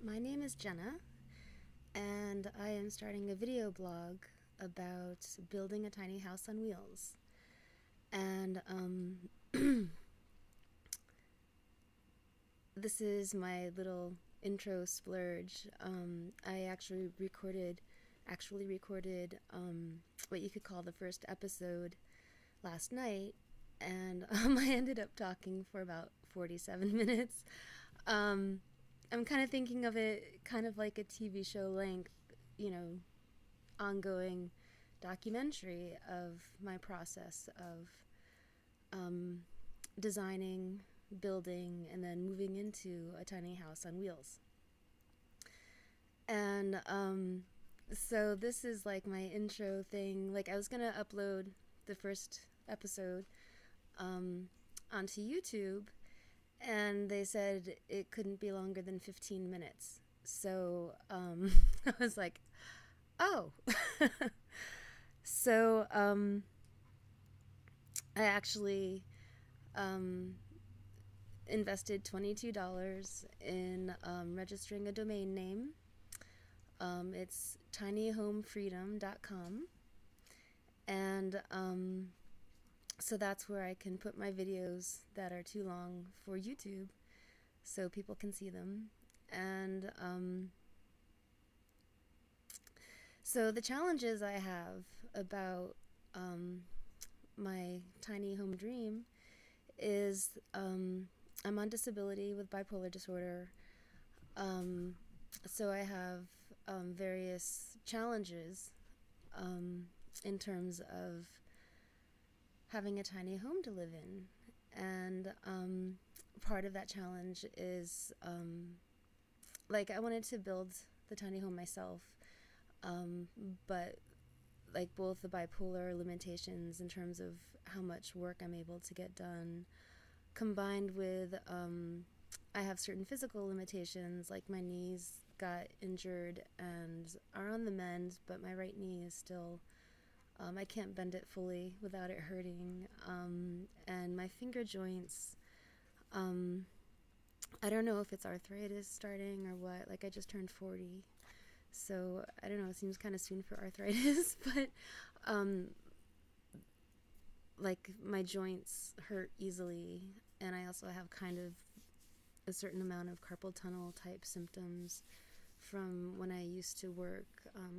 My name is Jenna, and I am starting a video blog about building a tiny house on wheels. And this is my little intro splurge. I actually recorded what you could call the first episode last night, and I ended up talking for about 47 minutes. Um, I'm kind of thinking of it kind of like a TV show length, you know, ongoing documentary of my process of um, designing, building, and then moving into a tiny house on wheels. And so this is like my intro thing. Like I was gonna upload the first episode um, onto YouTube, and they said it couldn't be longer than 15 minutes. So I was like, oh. So I actually um, invested $22 in registering a domain name. It's tinyhomefreedom.com. And so that's where I can put my videos that are too long for YouTube so people can see them. And so the challenges I have about my tiny home dream is I'm on disability with bipolar disorder. Um, so I have various challenges in terms of having a tiny home to live in. And part of that challenge is like I wanted to build the tiny home myself, um, but like both the bipolar limitations in terms of how much work I'm able to get done, combined with I have certain physical limitations, like my knees got injured and are on the mend, but my right knee is still, I can't bend it fully without it hurting. And my finger joints, um, I don't know if it's arthritis starting or what. Like, I just turned 40. So, I don't know, it seems kind of soon for arthritis, but um, like, my joints hurt easily. And I also have kind of a certain amount of carpal tunnel type symptoms from when I used to work.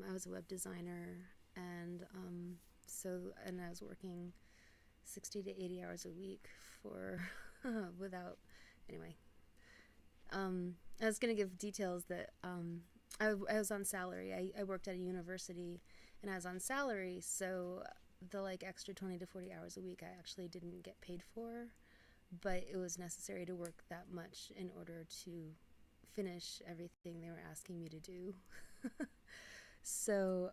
I was a web designer, and and I was working 60 to 80 hours a week for without anyway. I was gonna give details that I was on salary. I worked at a university, and I was on salary, so the like extra 20 to 40 hours a week I actually didn't get paid for, but it was necessary to work that much in order to finish everything they were asking me to do. So,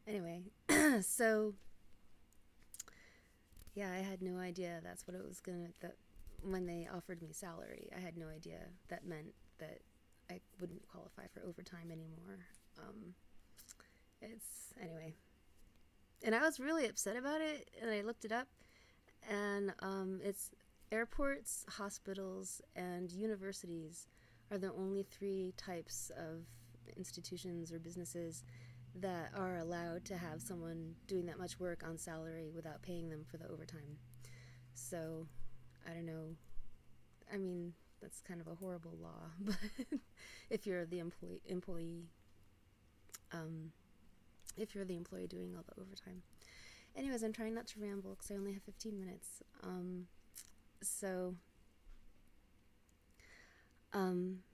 anyway, so yeah, I had no idea that's what it was gonna, that when they offered me salary, I had no idea that meant that I wouldn't qualify for overtime anymore. Um, anyway. And I was really upset about it, and I looked it up, and it's airports, hospitals, and universities are the only three types of institutions or businesses that are allowed to have someone doing that much work on salary without paying them for the overtime. So, I don't know. I mean, that's kind of a horrible law, but if you're the employee, um, if you're the employee doing all the overtime. Anyways, I'm trying not to ramble because I only have 15 minutes. So,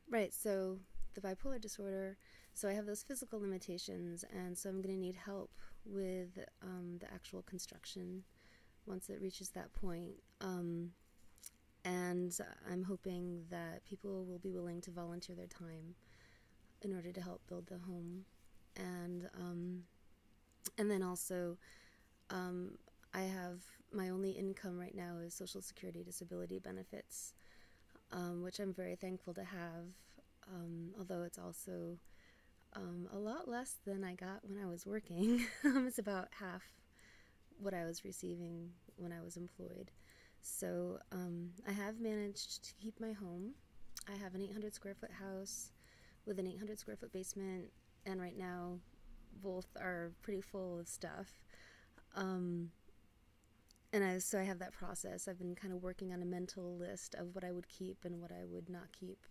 right, so the bipolar disorder, so I have those physical limitations, and so I'm going to need help with the actual construction once it reaches that point. And I'm hoping that people will be willing to volunteer their time in order to help build the home. And then also, um, I have my only income right now is Social Security disability benefits, which I'm very thankful to have, although it's also a lot less than I got when I was working. It's about half what I was receiving when I was employed. So I have managed to keep my home. I have an 800 square foot house with an 800 square foot basement, and right now both are pretty full of stuff. Um, so I have that process. I've been kind of working on a mental list of what I would keep and what I would not keep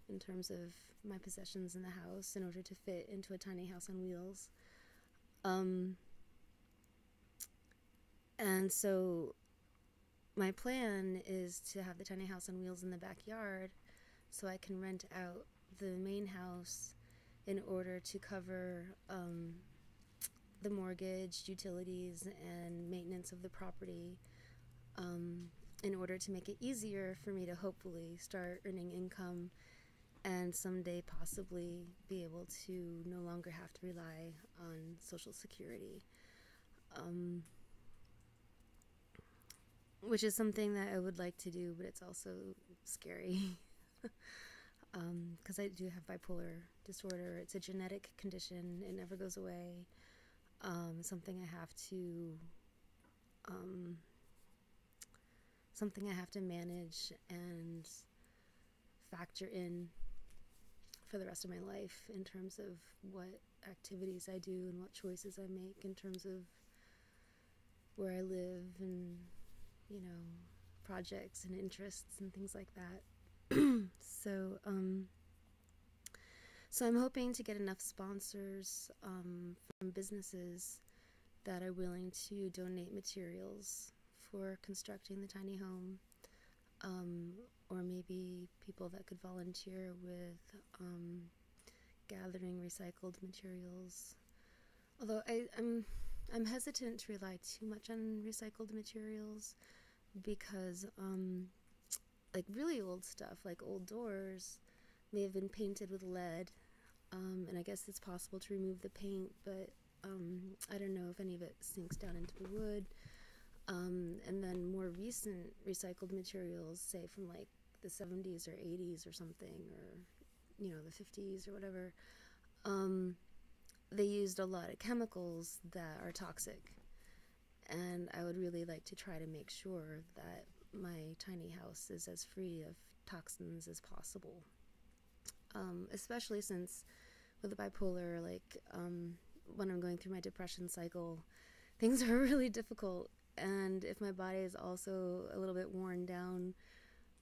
in terms of my possessions in the house in order to fit into a tiny house on wheels. And so my plan is to have the tiny house on wheels in the backyard so I can rent out the main house in order to cover the mortgage, utilities, and maintenance of the property, in order to make it easier for me to hopefully start earning income and someday possibly be able to no longer have to rely on Social Security, which is something that I would like to do, but it's also scary. Because I do have bipolar disorder. It's a genetic condition. It never goes away. Something I have to manage and factor in for the rest of my life in terms of what activities I do and what choices I make in terms of where I live and, projects and interests and things like that. So I'm hoping to get enough sponsors from businesses that are willing to donate materials for constructing the tiny home, or maybe people that could volunteer with gathering recycled materials. Although I'm hesitant to rely too much on recycled materials because like really old stuff, like old doors, may have been painted with lead, and I guess it's possible to remove the paint, but I don't know if any of it sinks down into the wood. And then more recent recycled materials, say from like the 70s or 80s or something, or the 50s or whatever, they used a lot of chemicals that are toxic, and I would really like to try to make sure that my tiny house is as free of toxins as possible, especially since with the bipolar, like when I'm going through my depression cycle, things are really difficult, and if my body is also a little bit worn down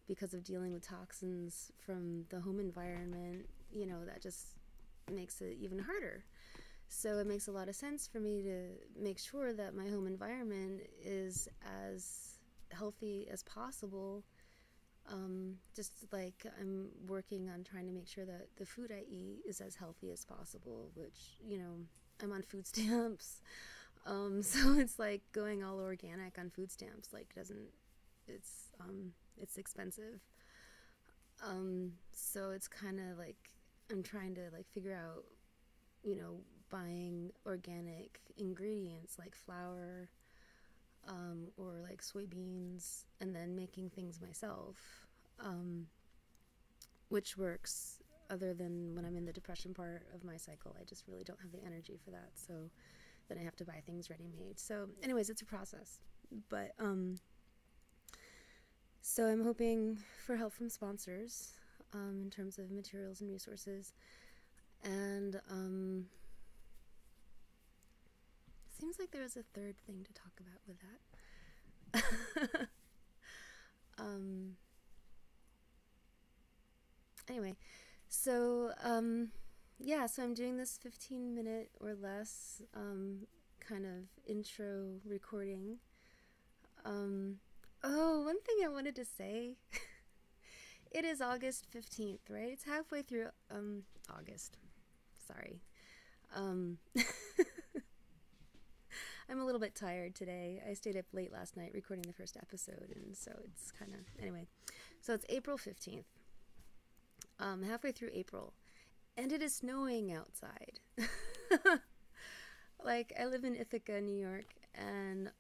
because of dealing with toxins from the home environment, that just makes it even harder. So it makes a lot of sense for me to make sure that my home environment is as healthy as possible. Just like I'm working on trying to make sure that the food I eat is as healthy as possible, which, I'm on food stamps. So it's like going all organic on food stamps, it's expensive. So it's kind of like I'm trying to like figure out, buying organic ingredients like flour, or like soybeans, and then making things myself, which works other than when I'm in the depression part of my cycle. I just really don't have the energy for that, so then I have to buy things ready-made. So anyways, it's a process, but so I'm hoping for help from sponsors in terms of materials and resources, and seems like there was a third thing to talk about with that. Anyway, so so I'm doing this 15-minute or less kind of intro recording. One thing I wanted to say. It is August 15th, right? It's halfway through August. Sorry. I'm a little bit tired today. I stayed up late last night recording the first episode, and so it's kind of, anyway. So it's April 15th. Halfway through April, and it is snowing outside. Like, I live in Ithaca, New York, and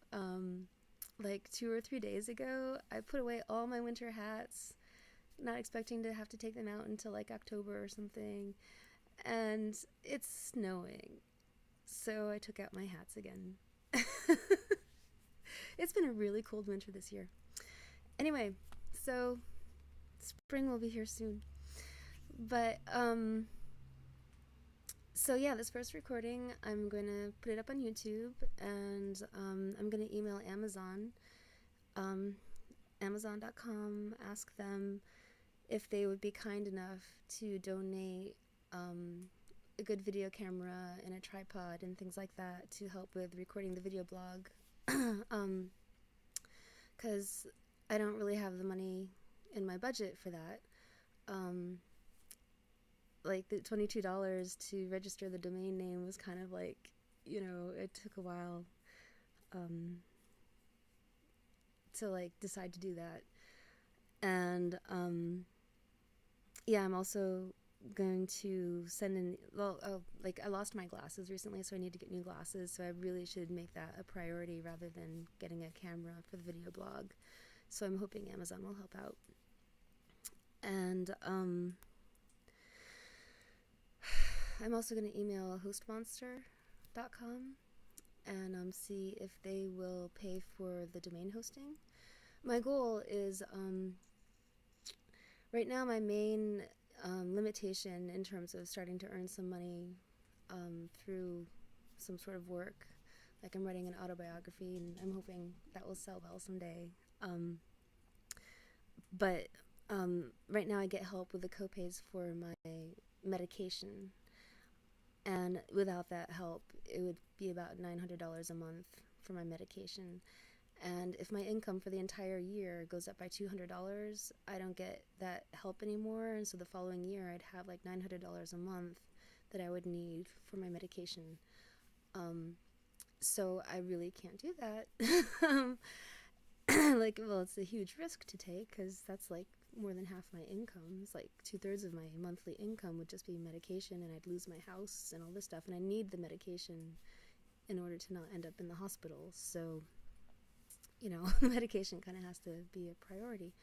like 2 or 3 days ago, I put away all my winter hats, not expecting to have to take them out until like October or something, and it's snowing, so I took out my hats again. It's been a really cold winter this year. Anyway, so spring will be here soon. But so yeah, this first recording, I'm going to put it up on YouTube, and I'm going to email Amazon, um, Amazon.com, ask them if they would be kind enough to donate a good video camera and a tripod and things like that to help with recording the video blog. Because I don't really have the money in my budget for that. Um, like the $22 to register the domain name was kind of like, it took a while um, to like decide to do that. And yeah, I'm also going to send in, like I lost my glasses recently, so I need to get new glasses, so I really should make that a priority rather than getting a camera for the video blog. So I'm hoping Amazon will help out. And I'm also going to email hostmonster.com and see if they will pay for the domain hosting. My goal is, right now my main limitation in terms of starting to earn some money through some sort of work, like I'm writing an autobiography and I'm hoping that will sell well someday. But right now I get help with the copays for my medication, and without that help it would be about $900 a month for my medication. And if my income for the entire year goes up by $200, I don't get that help anymore, and so the following year I'd have like $900 a month that I would need for my medication. So I really can't do that. Like, well, it's a huge risk to take because that's like more than half my income. It's like 2/3 of my monthly income would just be medication, and I'd lose my house and all this stuff. And I need the medication in order to not end up in the hospital. So, medication kind of has to be a priority.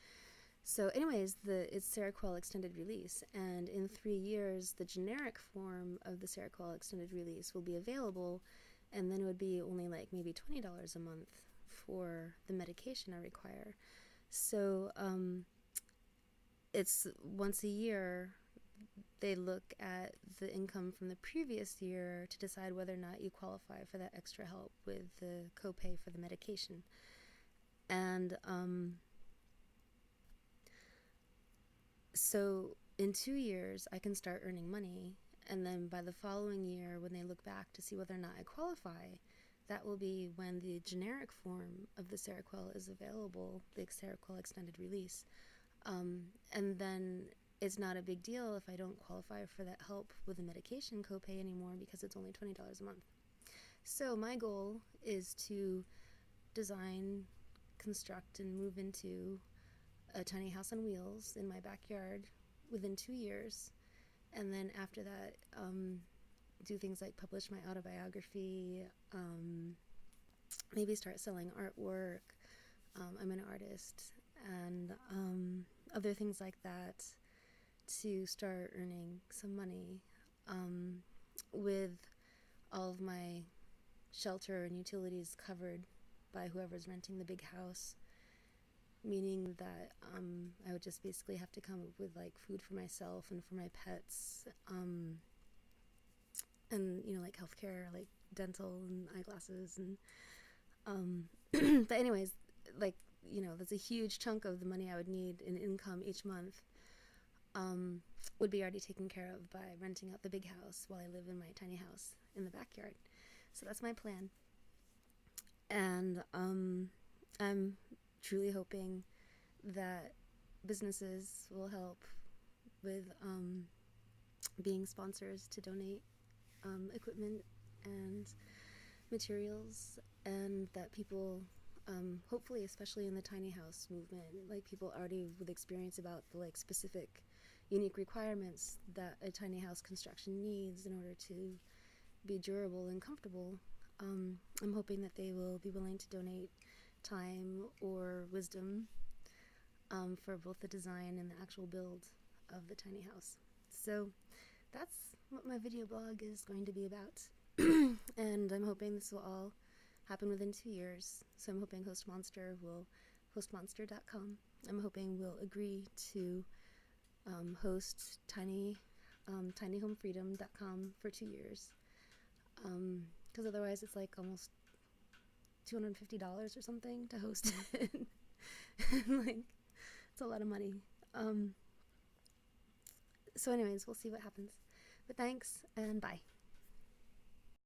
So, anyways, it's Seroquel extended release, and in 3 years, the generic form of the Seroquel extended release will be available, and then it would be only like maybe $20 a month for the medication I require. So it's once a year they look at the income from the previous year to decide whether or not you qualify for that extra help with the copay for the medication. And so in 2 years I can start earning money, and then by the following year when they look back to see whether or not I qualify, that will be when the generic form of the Seroquel is available, the Seroquel extended release. And then it's not a big deal if I don't qualify for that help with the medication copay anymore because it's only $20 a month. So my goal is to design, construct, and move into a tiny house on wheels in my backyard within 2 years. And then after that, do things like publish my autobiography, maybe start selling artwork. I'm an artist, and other things like that to start earning some money with all of my shelter and utilities covered by whoever's renting the big house, meaning that I would just basically have to come up with like food for myself and for my pets, and like healthcare, like dental and eyeglasses, and but anyways, like that's a huge chunk of the money I would need in income each month would be already taken care of by renting out the big house while I live in my tiny house in the backyard. So that's my plan. And I'm truly hoping that businesses will help with being sponsors to donate equipment and materials, and that people, hopefully, especially in the tiny house movement, like people already with experience about the like specific unique requirements that a tiny house construction needs in order to be durable and comfortable, I'm hoping that they will be willing to donate time or wisdom for both the design and the actual build of the tiny house. So that's what my video blog is going to be about. And I'm hoping this will all happen within 2 years. So I'm hoping hostmonster.com, I'm hoping will agree to host tinyhomefreedom.com for 2 years. Because otherwise it's like almost $250 or something to host it. Like, it's a lot of money. So anyways, we'll see what happens. But thanks, and bye.